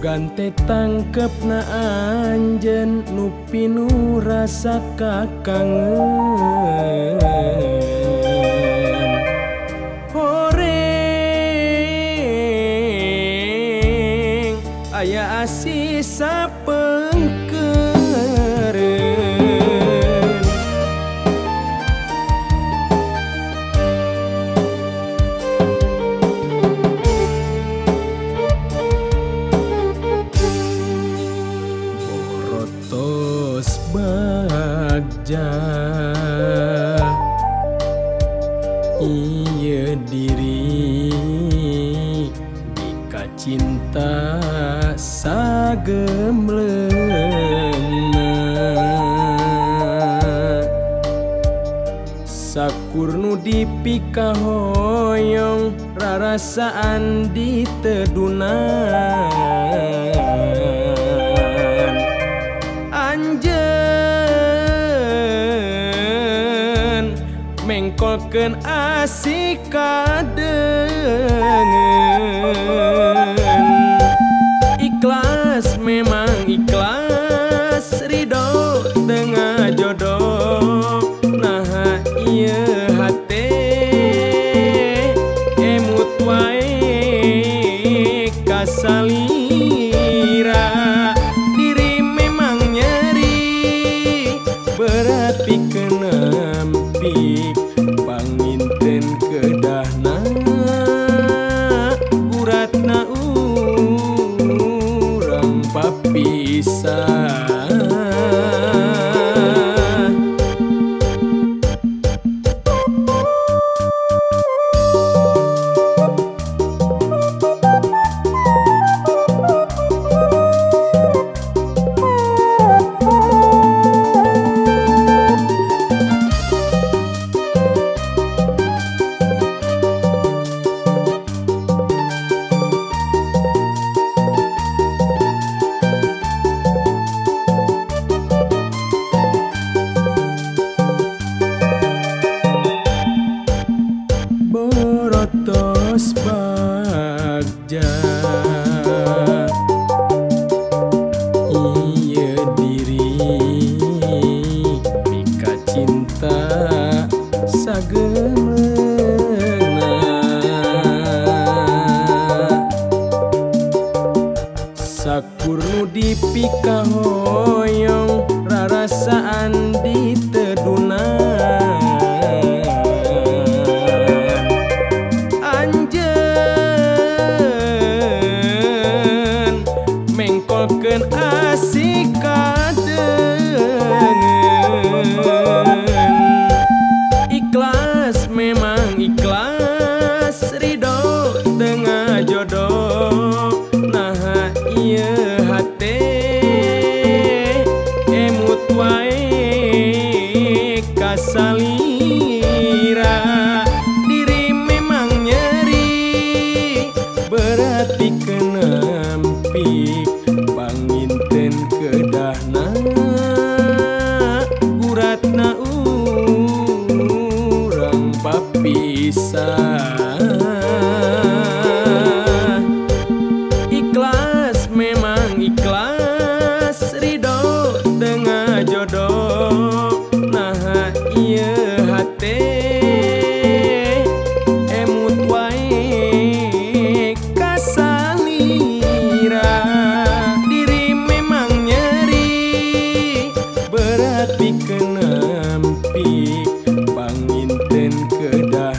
Gante tangkep na anjen nupi nu rasa kakangen horeng aya asih sapengkeureun borotos bagja ieu diri dika cinta sagemleuna sakur nu dipika hoyong rarasaan ditedunan anjeun mengkolkeun asik kadengen ikhlas memang ikhlas ridho tengah jodoh nah ieu hate emut wae kasalira diri memang nyeri berarti kenempik panginten kedahna uratna urang papisah borotos bagja ieu diri mika cinta sagemleuna sakur nu dipika hoyong rarasaan ditedunan mengkolkeun asik kadengen ikhlas memang ikhlas ridho tengah jodoh nah ieu hate emut wae kasalira diri memang nyeri berarti kenempik panginten kedahna uratna urang papisah ikhlas memang ikhlas ridho tengah jodoh nah ieu hate emut wae kasalira diri memang nyeri berarti kenempik panginten kedah